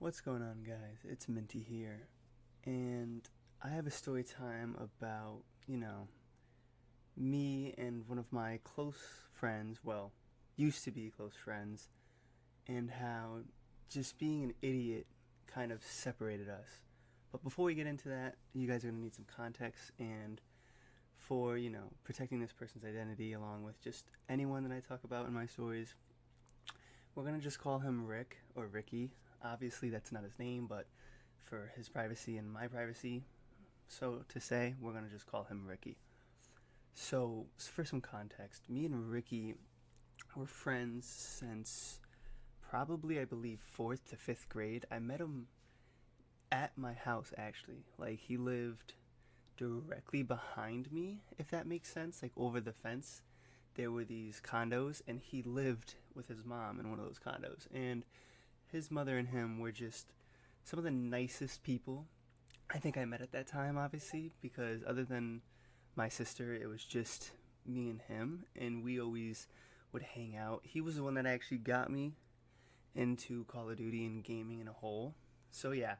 What's going on, guys? It's Minty here, and I have a story time about, me and one of my close friends, well, used to be close friends, and how just being an idiot kind of separated us. But before we get into that, you guys are going to need some context, and for, protecting this person's identity along with just anyone that I talk about in my stories, we're going to just call him Rick or Ricky. Obviously, that's not his name, but for his privacy and my privacy, so to say, we're going to just call him Ricky. So, for some context, me and Ricky were friends since probably, I believe, fourth to fifth grade. I met him at my house, actually. Like, he lived directly behind me, if that makes sense, like over the fence. There were these condos, and he lived with his mom in one of those condos. And his mother and him were just some of the nicest people I think I met at that time, obviously, because other than my sister, it was just me and him, and we always would hang out. He was the one that actually got me into Call of Duty and gaming in a whole. So yeah,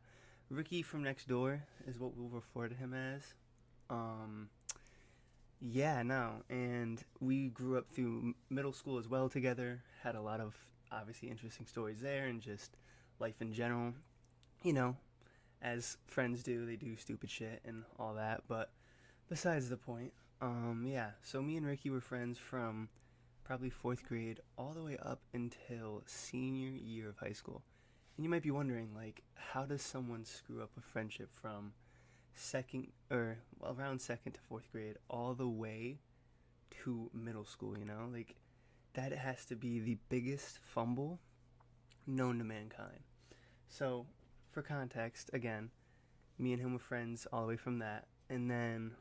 Ricky from next door is what we'll refer to him as. Um, yeah, no, and we grew up through middle school as well together. Had a lot of obviously interesting stories there, and just life in general. You know, as friends do, they do stupid shit and all that. But besides the point, yeah. So me and Ricky were friends from probably fourth grade all the way up until senior year of high school. And you might be wondering, like, how does someone screw up a friendship from second or well, around second to fourth grade all the way to middle school? Like that has to be the biggest fumble known to mankind. So, for context, again, me and him were friends all the way from that, and then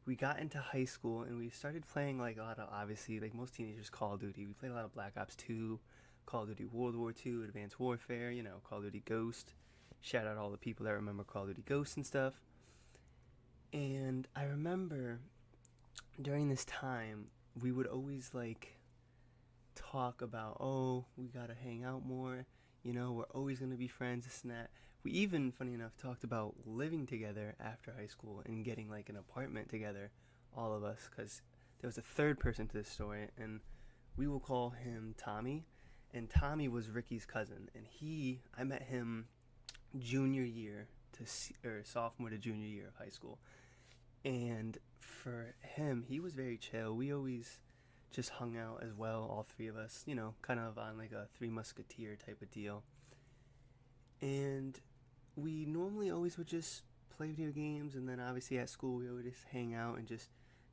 we got into high school and we started playing like a lot of, obviously, like most teenagers, Call of Duty. We played a lot of Black Ops 2, Call of Duty World War 2, Advanced Warfare, Call of Duty Ghost. Shout out all the people that remember Call of Duty Ghost and stuff. And I remember during this time, we would always like talk about, oh, we gotta hang out more. We're always gonna be friends, this and that. We even, funny enough, talked about living together after high school and getting like an apartment together, all of us, because there was a third person to this story, and we will call him Tommy. And Tommy was Ricky's cousin, and I met him junior year or sophomore to junior year of high school. And for him, he was very chill. We always just hung out as well, all three of us, kind of on like a Three Musketeer type of deal. And we normally always would just play video games, and then obviously at school we would just hang out and just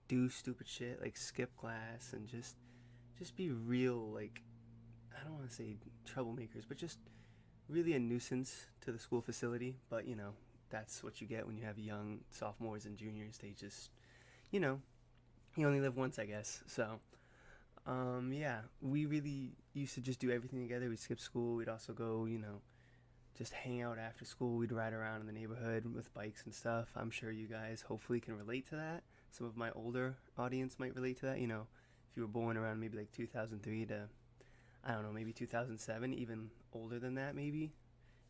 do stupid shit like skip class and just be real, like, I don't want to say troublemakers, but just really a nuisance to the school facility. But that's what you get when you have young sophomores and juniors. They just, you know you only live once, I guess. So yeah, we really used to just do everything together. We'd skip school. We'd also go, just hang out after school. We'd ride around in the neighborhood with bikes and stuff. I'm sure you guys hopefully can relate to that. Some of my older audience might relate to that. If you were born around maybe like 2003 to, I don't know, maybe 2007, even older than that, maybe,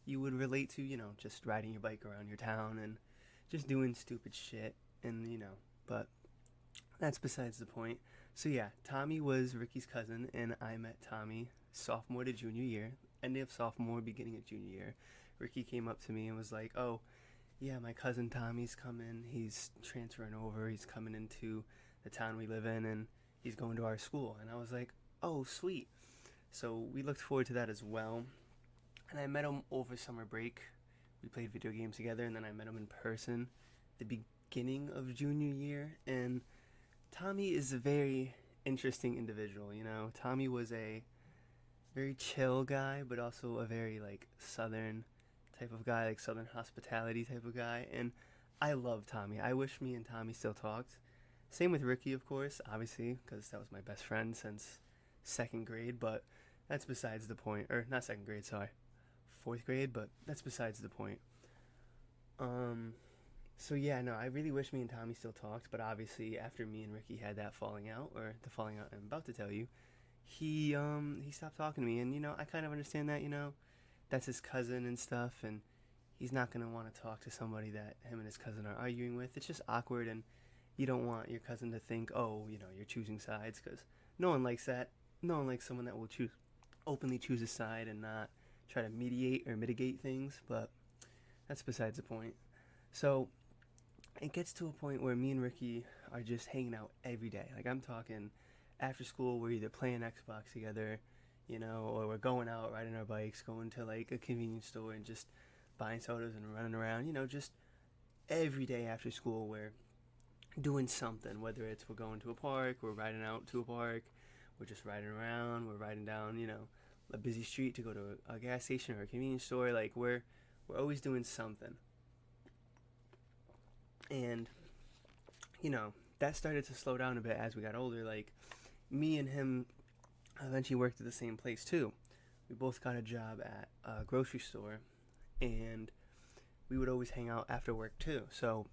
you would relate to, just riding your bike around your town and just doing stupid shit. And, but that's besides the point. So yeah, Tommy was Ricky's cousin, and I met Tommy sophomore to junior year, end of sophomore, beginning of junior year. Ricky came up to me and was like, "Oh, yeah, my cousin Tommy's coming. He's transferring over. He's coming into the town we live in, and he's going to our school." And I was like, "Oh, sweet." So we looked forward to that as well. And I met him over summer break. We played video games together, and then I met him in person the beginning of junior year. And Tommy is a very interesting individual. Tommy was a very chill guy, but also a very like southern type of guy, like southern hospitality type of guy. And I love Tommy. I wish me and Tommy still talked. Same with Ricky, of course, obviously, because that was my best friend since second grade. But that's besides the point. Or not second grade, sorry, fourth grade. But that's besides the point. Um, so yeah, no, I really wish me and Tommy still talked, but obviously after me and Ricky had that falling out, or the falling out I'm about to tell you, he stopped talking to me, and I kind of understand that. that's his cousin and stuff, and he's not going to want to talk to somebody that him and his cousin are arguing with. It's just awkward, and you don't want your cousin to think, oh, you're choosing sides, because no one likes that. No one likes someone that will openly choose a side and not try to mediate or mitigate things, but that's besides the point. So it gets to a point where me and Ricky are just hanging out every day. Like, I'm talking after school, we're either playing Xbox together, or we're going out riding our bikes, going to like a convenience store and just buying sodas and running around, just every day after school we're doing something, whether it's we're going to a park, we're riding out to a park, we're just riding around, we're riding down, a busy street to go to a gas station or a convenience store. Like, we're always doing something. And, that started to slow down a bit as we got older. Like, me and him eventually worked at the same place too. We both got a job at a grocery store, and we would always hang out after work too. So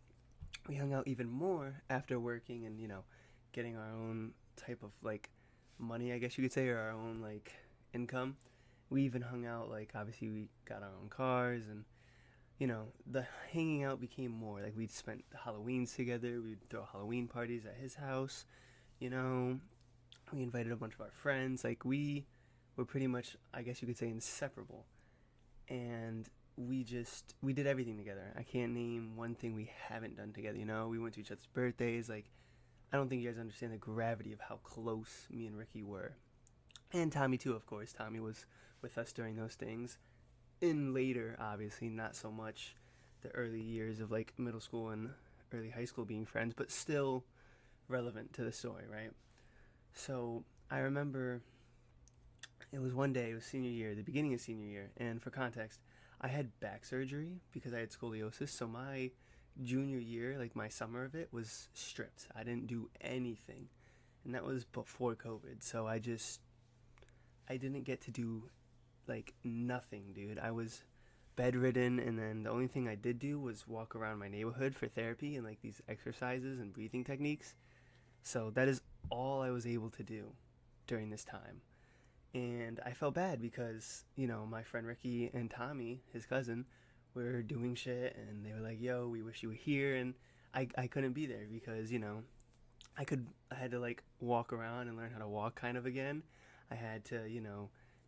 we hung out even more after working and, getting our own type of like money, I guess you could say, or our own like income. We even hung out, like, obviously we got our own cars, and the hanging out became more. Like, we'd spent the Halloweens together, we'd throw Halloween parties at his house, we invited a bunch of our friends. Like, we were pretty much, I guess you could say, inseparable. And we did everything together. I can't name one thing we haven't done together, We went to each other's birthdays. Like, I don't think you guys understand the gravity of how close me and Ricky were. And Tommy too, of course. Tommy was with us during those things. In later, obviously, not so much the early years of like middle school and early high school being friends, but still relevant to the story, right? So I remember it was one day, it was senior year, the beginning of senior year, and for context, I had back surgery because I had scoliosis, so my junior year, like my summer of it, was stripped. I didn't do anything, and that was before COVID, so I didn't get to do like nothing, dude. I was bedridden, and then the only thing I did do was walk around my neighborhood for therapy and like these exercises and breathing techniques. So that is all I was able to do during this time. And I felt bad because, my friend Ricky and Tommy, his cousin, were doing shit, and they were like, yo, we wish you were here, and I couldn't be there because, I had to like walk around and learn how to walk kind of again. I had to,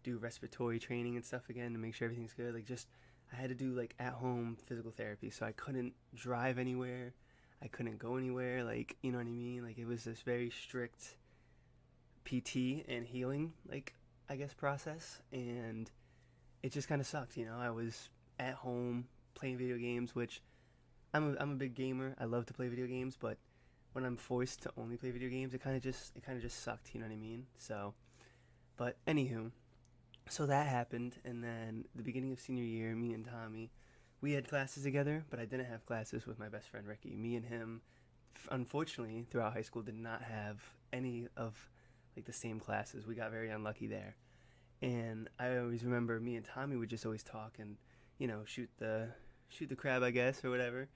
do respiratory training and stuff again to make sure everything's good. Like, just, I had to do like at home physical therapy, so I couldn't drive anywhere. I couldn't go anywhere, like, you know what I mean? Like, it was this very strict PT and healing, like, I guess, process, and it just kind of sucked, I was at home playing video games, which I'm a big gamer. I love to play video games, but when I'm forced to only play video games, it kind of just sucked, you know what I mean? So, but anywho, so that happened, and then the beginning of senior year, me and Tommy, we had classes together, but I didn't have classes with my best friend Ricky. Me and him, unfortunately, throughout high school, did not have any of like the same classes. We got very unlucky there. And I always remember me and Tommy would just always talk and, shoot the crab, I guess, or whatever.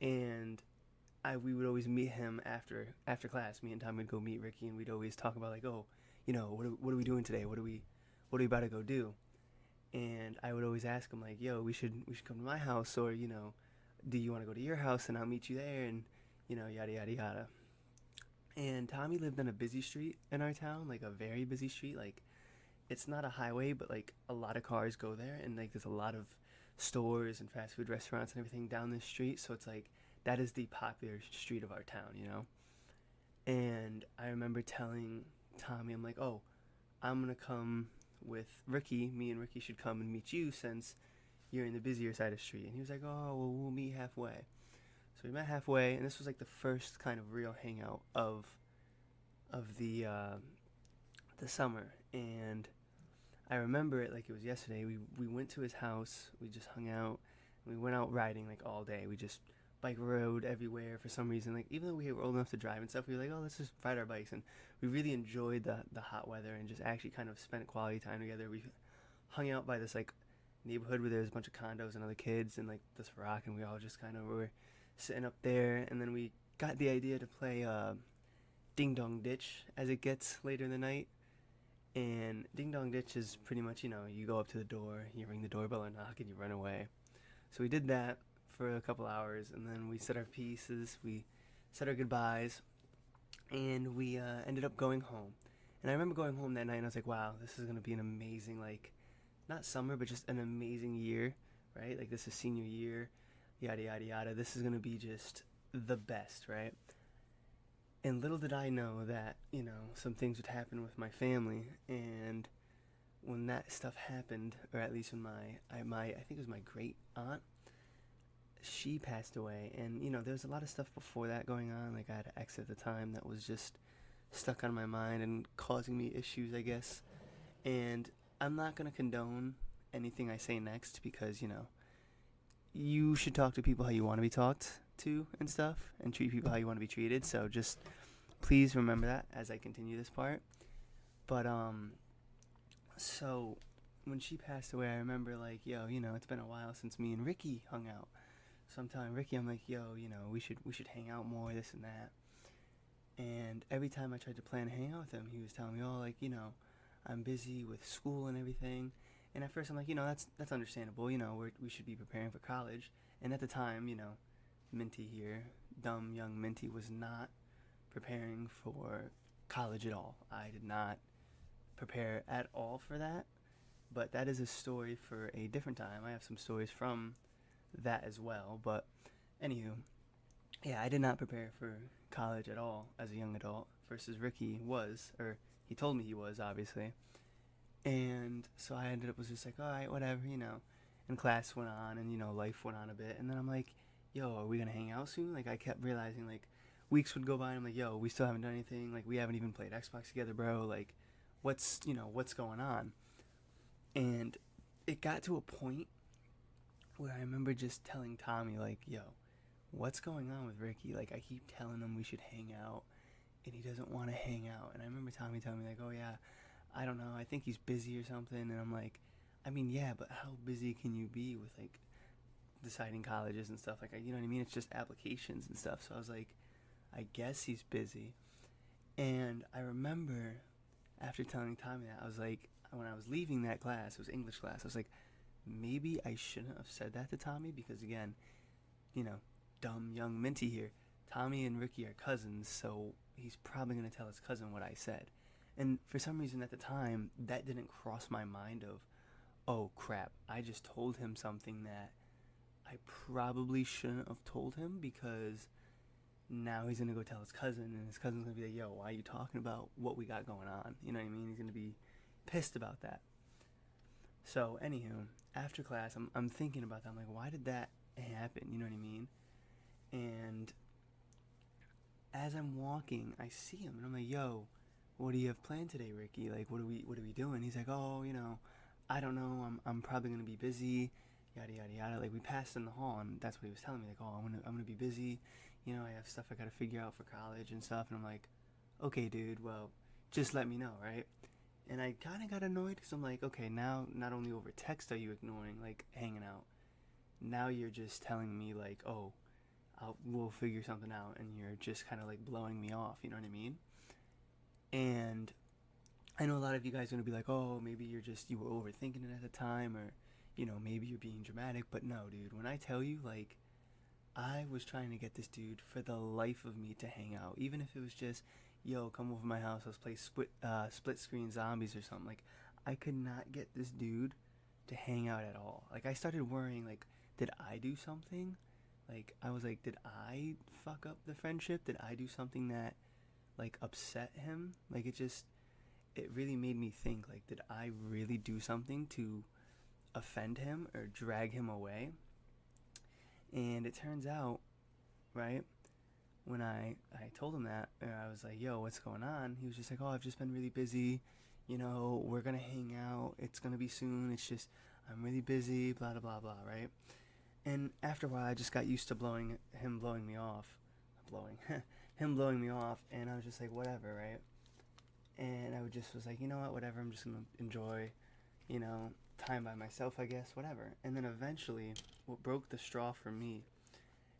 And we would always meet him after class. Me and Tommy would go meet Ricky, and we'd always talk about like, oh, what are we doing today? What are we about to go do? And I would always ask him like, yo, we should come to my house, or, do you want to go to your house and I'll meet you there, and, yada, yada, yada. And Tommy lived on a busy street in our town, like a very busy street. Like, it's not a highway, but like a lot of cars go there, and like there's a lot of stores and fast food restaurants and everything down this street. So it's like, that is the popular street of our town, And I remember telling Tommy, I'm like, oh, I'm going to come with Ricky. Me and Ricky should come and meet you since you're in the busier side of the street. And he was like, oh, well, we'll meet halfway. So we met halfway, and this was like the first kind of real hangout of the summer. And I remember it like it was yesterday. We went to his house, we just hung out, and we went out riding like all day. We just bike rode everywhere for some reason. Like, even though we were old enough to drive and stuff, we were like, oh, let's just ride our bikes. And we really enjoyed the hot weather and just actually kind of spent quality time together. We hung out by this like neighborhood where there was a bunch of condos and other kids and like this rock, and we all just kind of were sitting up there. And then we got the idea to play Ding Dong Ditch as it gets later in the night. And Ding Dong Ditch is pretty much, you go up to the door, you ring the doorbell or knock, and you run away. So we did that for a couple hours, and then we said our pieces, we said our goodbyes, and we ended up going home. And I remember going home that night, and I was like, wow, this is going to be an amazing, like, not summer, but just an amazing year, right? Like, this is senior year, yada, yada, yada. This is going to be just the best, right? And little did I know that, some things would happen with my family. And when that stuff happened, or at least when I think it was my great aunt, she passed away. And, there was a lot of stuff before that going on. Like, I had an ex at the time that was just stuck on my mind and causing me issues, I guess. And I'm not going to condone anything I say next because, you should talk to people how you want to be talked to and stuff, and treat people how you want to be treated. So just please remember that as I continue this part. But so when she passed away, I remember like, yo, it's been a while since me and Ricky hung out. So I'm telling Ricky, I'm like, yo, we should hang out more, this and that. And every time I tried to plan to hang out with him, he was telling me, oh, like, I'm busy with school and everything. And at first I'm like, that's understandable. We should be preparing for college. And at the time, Minty here, dumb young Minty, was not preparing for college at all. I did not prepare at all for that. But that is a story for a different time. I have some stories from that as well. But anywho, yeah, I did not prepare for college at all as a young adult versus Ricky was, or he told me he was, obviously. And so I was just like, all right, whatever, and class went on and, life went on a bit. And then I'm like, yo, are we going to hang out soon? Like, I kept realizing, like, weeks would go by and I'm like, yo, we still haven't done anything. Like, we haven't even played Xbox together, bro. Like, what's going on? And it got to a point where I remember just telling Tommy, like, yo, what's going on with Ricky? Like, I keep telling him we should hang out and he doesn't want to hang out. And I remember Tommy telling me, like, oh, yeah, I don't know, I think he's busy or something. And I'm like, I mean, yeah, but how busy can you be with, like, deciding colleges and stuff? Like, you know what I mean? It's just applications and stuff. So I was like, I guess he's busy. And I remember after telling Tommy that, I was like, when I was leaving that class, it was English class, I was like, maybe I shouldn't have said that to Tommy because, again, dumb young Minty here. Tommy and Ricky are cousins, so he's probably going to tell his cousin what I said. And for some reason at the time, that didn't cross my mind of, oh crap, I just told him something that I probably shouldn't have told him because now he's going to go tell his cousin, and his cousin's going to be like, yo, why are you talking about what we got going on? You know what I mean? He's going to be pissed about that. So, anywho, after class, I'm thinking about that. I'm like, why did that happen? You know what I mean? And as I'm walking, I see him, and I'm like, yo, what do you have planned today, Ricky? Like, what are we doing? He's like, oh, I don't know. I'm probably gonna be busy, yada yada yada. Like, we passed in the hall, and that's what he was telling me. Like, oh, I'm gonna be busy. I have stuff I gotta figure out for college and stuff. And I'm like, okay, dude. Well, just let me know, right? And I kind of got annoyed because I'm like, okay, now not only over text are you ignoring, like, hanging out. Now you're just telling me, like, oh, we'll figure something out, and you're just kind of like blowing me off. You know what I mean? And I know a lot of you guys are going to be like, oh, maybe you were overthinking it at the time, or, maybe you're being dramatic. But no, dude, when I tell you, like, I was trying to get this dude for the life of me to hang out. Even if it was just, yo, come over my house, let's play split screen zombies or something. Like, I could not get this dude to hang out at all. Like, I started worrying, like, did I do something? Like, I was like, did I fuck up the friendship? Did I do something that, like, upset him? Like, it really made me think, like, did I really do something to offend him or drag him away? And it turns out, right, when I told him that, I was like, yo, what's going on? He was just like, oh, I've just been really busy. We're going to hang out. It's going to be soon. It's just, I'm really busy, blah, blah, blah, blah, right? And after a while, I just got used to him blowing me off. Him blowing me off, and I was just like, whatever, right? And I was like, you know what, whatever, I'm just going to enjoy, time by myself, I guess, whatever. And then eventually, what broke the straw for me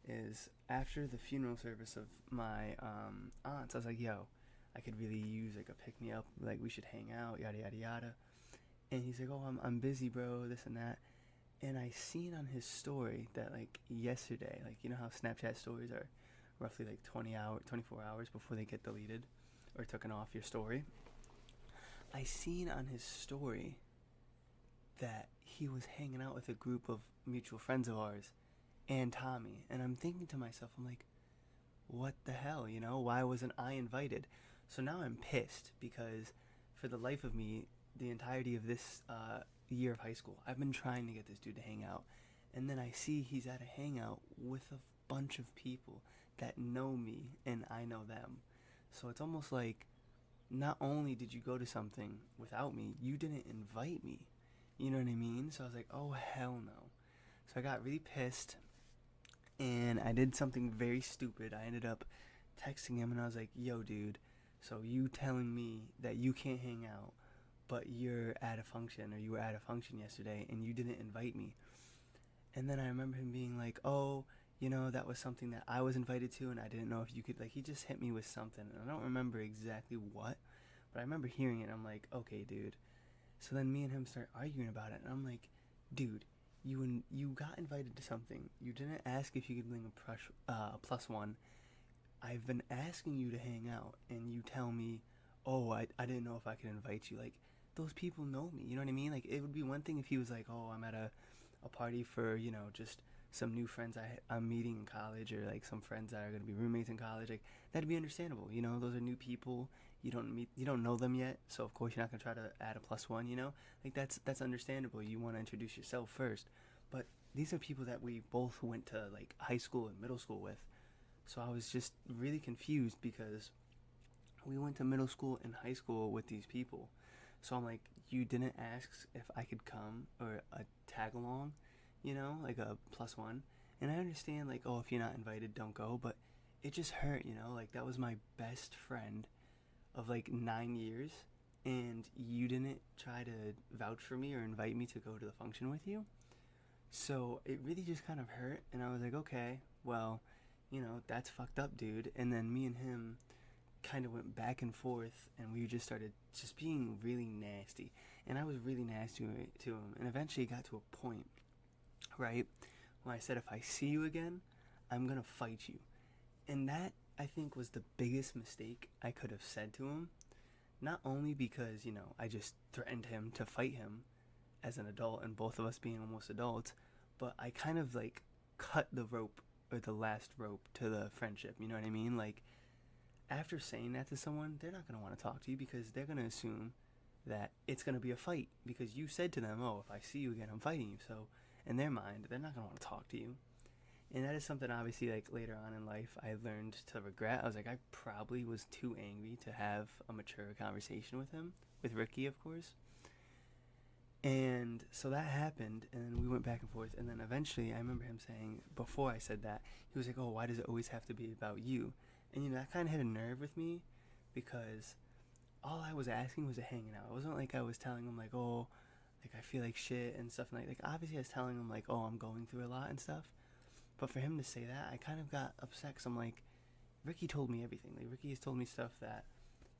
is after the funeral service of my aunt's, I was like, yo, I could really use like a pick me up, like we should hang out, yada yada yada. And he's like, oh, I'm busy, bro, this and that. And I seen on his story that like yesterday, like you know how Snapchat stories are roughly like 24 hours before they get deleted or taken off your story. I seen on his story that he was hanging out with a group of mutual friends of ours and Tommy. And I'm thinking to myself, I'm like, what the hell, you know? Why wasn't I invited? So now I'm pissed because for the life of me, the entirety of this year of high school, I've been trying to get this dude to hang out. And then I see he's at a hangout with a bunch of people that know me and I know them. So it's almost like not only did you go to something without me, you didn't invite me. You know what I mean? So I was like, oh, hell no. So I got really pissed and I did something very stupid. I ended up texting him and I was like, yo, dude, so you telling me that you can't hang out, but you're at a function or you were at a function yesterday and you didn't invite me. And then I remember him being like, oh, you know, that was something that I was invited to and I didn't know if you could, like, he just hit me with something. And I don't remember exactly what, but I remember hearing it and I'm like, okay, dude. So then me and him start arguing about it and I'm like, dude, you got invited to something. You didn't ask if you could bring a plus one. I've been asking you to hang out and you tell me, oh, I didn't know if I could invite you. Like, those people know me, you know what I mean? Like, it would be one thing if he was like, oh, I'm at a party for, you know, just some new friends I'm meeting in college or like some friends that are going to be roommates in college. Like, that'd be understandable, you know? Those are new people. You don't know them yet, so of course you're not going to try to add a plus one, you know? Like, that's understandable. You want to introduce yourself first. But these are people that we both went to like high school and middle school with. So I was just really confused because we went to middle school and high school with these people. So I'm like, you didn't ask if I could come or a tag along, you know, like a plus one. And I understand like, oh, if you're not invited, don't go. But it just hurt, you know, like that was my best friend of like 9 years. And you didn't try to vouch for me or invite me to go to the function with you. So it really just kind of hurt. And I was like, okay, well, you know, that's fucked up, dude. And then me and him kind of went back and forth and we just started just being really nasty. And I was really nasty to him. And eventually it got to a point, right, when I said, if I see you again, I'm going to fight you. And that, I think, was the biggest mistake I could have said to him. Not only because, you know, I just threatened him to fight him as an adult and both of us being almost adults, but I kind of like cut the rope or the last rope to the friendship, you know what I mean? Like, after saying that to someone, they're not going to want to talk to you because they're going to assume that it's going to be a fight because you said to them, oh, if I see you again, I'm fighting you. So in their mind, they're not going to want to talk to you. And that is something obviously like later on in life I learned to regret. I was like, I probably was too angry to have a mature conversation with him, with Ricky, of course. And so that happened, and we went back and forth, and then eventually I remember him saying, before I said that, he was like, oh, why does it always have to be about you? And, you know, that kind of hit a nerve with me, because all I was asking was a hanging out. It wasn't like I was telling him, like, oh, like, I feel like shit and stuff, like, obviously I was telling him, like, oh, I'm going through a lot and stuff, but for him to say that, I kind of got upset, because I'm like, Ricky told me everything. Like, Ricky has told me stuff that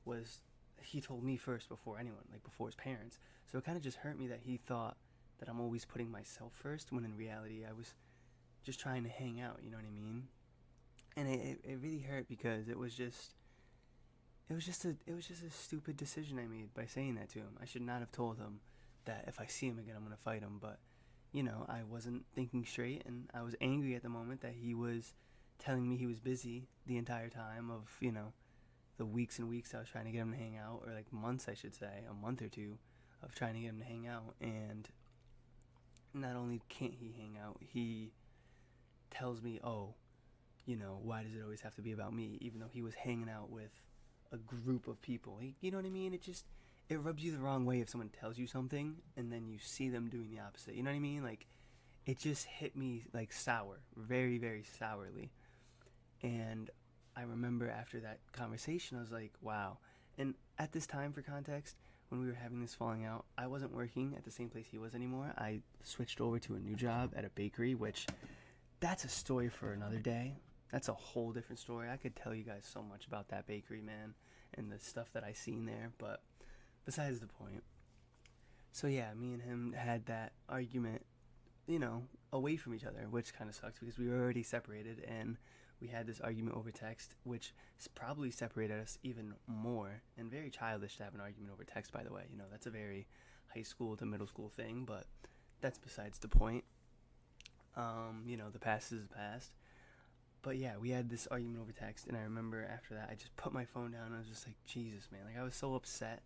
was, he told me first before anyone, like, before his parents. So it kind of just hurt me that he thought that I'm always putting myself first, when in reality I was just trying to hang out, you know what I mean? And it really hurt because it was just a stupid decision I made by saying that to him. I should not have told him that if I see him again I'm going to fight him, but you know, I wasn't thinking straight and I was angry at the moment that he was telling me he was busy the entire time of, you know, the weeks and weeks I was trying to get him to hang out, or like months I should say, a month or two of trying to get him to hang out. And not only can't he hang out, he tells me, oh, you know, why does it always have to be about me, even though he was hanging out with a group of people. You know what I mean? It rubs you the wrong way if someone tells you something and then you see them doing the opposite. You know what I mean? Like, it just hit me like sour, very, very sourly. And I remember after that conversation, I was like, wow. And at this time, for context, when we were having this falling out, I wasn't working at the same place he was anymore. I switched over to a new job at a bakery, which that's a story for another day. That's a whole different story. I could tell you guys so much about that bakery, man. and the stuff that I seen there, but besides the point. So yeah, me and him had that argument, away from each other, which kind of sucks because we were already separated, and we had this argument over text, which probably separated us even more. And very childish to have an argument over text, by the way. That's a very high school to middle school thing, but that's besides the point. The past is the past. But yeah, we had this argument over text, and I remember after that, I just put my phone down, and I was just like, Jesus, man. Like, I was so upset.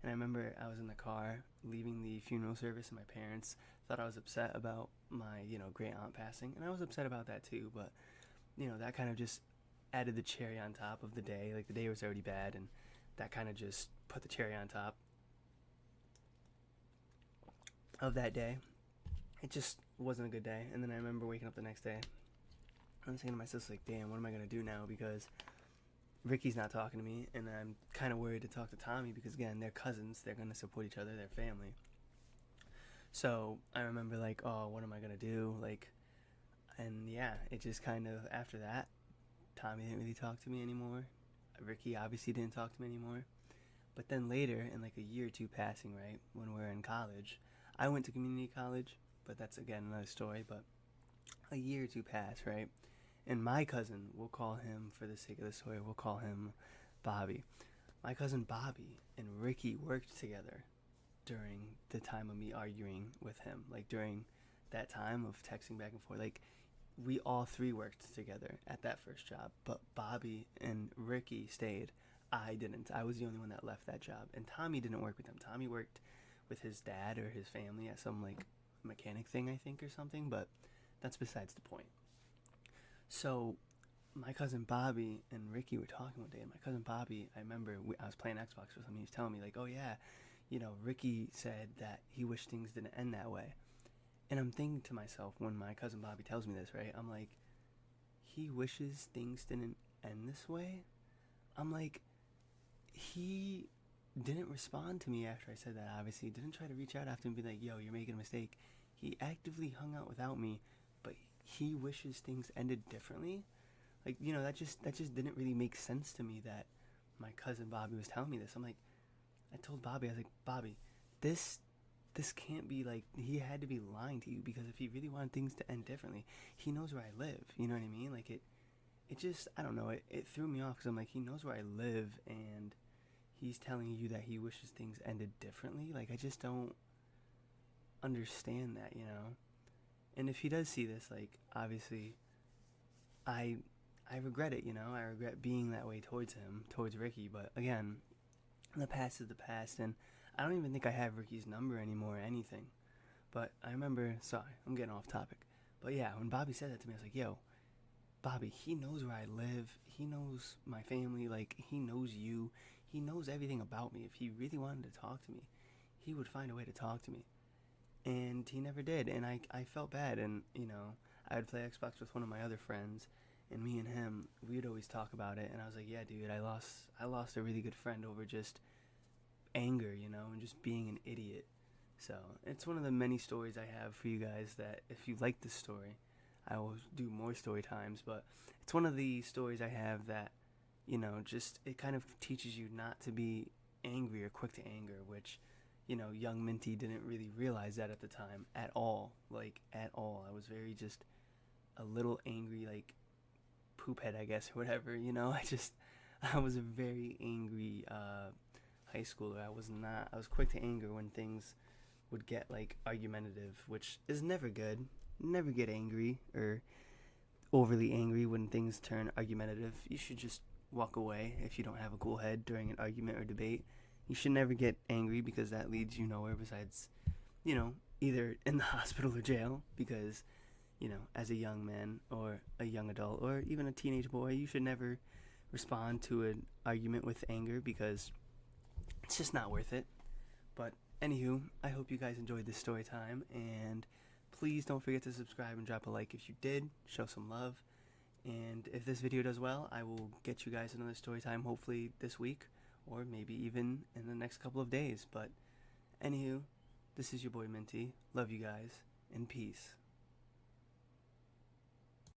And I remember I was in the car leaving the funeral service, and my parents thought I was upset about my, great aunt passing. And I was upset about that too, but, that kind of just added the cherry on top of the day. Like, the day was already bad, and that kind of just put the cherry on top of that day. It just wasn't a good day. And then I remember waking up the next day. I was saying to myself, like, damn, what am I going to do now? Because Ricky's not talking to me, and I'm kind of worried to talk to Tommy because, again, they're cousins. They're going to support each other. They're family. So I remember, like, oh, what am I going to do? Like, and yeah, it just kind of, after that, Tommy didn't really talk to me anymore. Ricky obviously didn't talk to me anymore. But then later, in like a year or two passing, right, when we were in college, I went to community college, but that's, again, another story. But a year or two passed, right? And my cousin, we'll call him, for the sake of the story, we'll call him Bobby. My cousin Bobby and Ricky worked together during the time of me arguing with him. Like, during that time of texting back and forth. Like, we all three worked together at that first job. But Bobby and Ricky stayed. I didn't. I was the only one that left that job. And Tommy didn't work with them. Tommy worked with his dad or his family at some, like, mechanic thing, I think, or something. But that's besides the point. So my cousin Bobby and Ricky were talking one day, and my cousin Bobby, I remember I was playing Xbox with him. He was telling me, like, oh yeah, Ricky said that he wished things didn't end that way. And I'm thinking to myself, when my cousin Bobby tells me this, right, I'm like, he wishes things didn't end this way? I'm like, he didn't respond to me after I said that, obviously. Didn't try to reach out after and be like, yo, you're making a mistake. He actively hung out without me, but he wishes things ended differently. Like, that just didn't really make sense to me that my cousin Bobby was telling me this. I'm like, I told Bobby, I was like, Bobby, this can't be, like, he had to be lying to you, because if he really wanted things to end differently, he knows where I live. You know what I mean? Like, it just, I don't know, it threw me off, because I'm like, he knows where I live, and he's telling you that he wishes things ended differently. Like, I just don't understand that, And if he does see this, like, obviously, I regret it, I regret being that way towards him, towards Ricky. But again, the past is the past, and I don't even think I have Ricky's number anymore or anything. But I remember, sorry, I'm getting off topic. But yeah, when Bobby said that to me, I was like, yo, Bobby, he knows where I live. He knows my family. Like, he knows you. He knows everything about me. If he really wanted to talk to me, he would find a way to talk to me. And he never did, and I felt bad. And I would play Xbox with one of my other friends, and me and him, we'd always talk about it. And I was like, yeah, dude, I lost a really good friend over just anger, and just being an idiot. So it's one of the many stories I have for you guys, that if you like this story, I will do more story times. But it's one of the stories I have that, just, it kind of teaches you not to be angry or quick to anger, which, young Minty didn't really realize that at the time at all. Like, at all. I was very just a little angry, like, poop head, I guess, or whatever, I was a very angry high schooler. I was quick to anger when things would get, like, argumentative, which is never good. Never get angry or overly angry when things turn argumentative. You should just walk away if you don't have a cool head during an argument or debate. You should never get angry, because that leads you nowhere besides, either in the hospital or jail, because, as a young man or a young adult or even a teenage boy, you should never respond to an argument with anger, because it's just not worth it. But anywho, I hope you guys enjoyed this story time, and please don't forget to subscribe and drop a like if you did. Show some love. And if this video does well, I will get you guys another story time, hopefully this week, or maybe even in the next couple of days. But anywho, this is your boy Minty. Love you guys, and peace.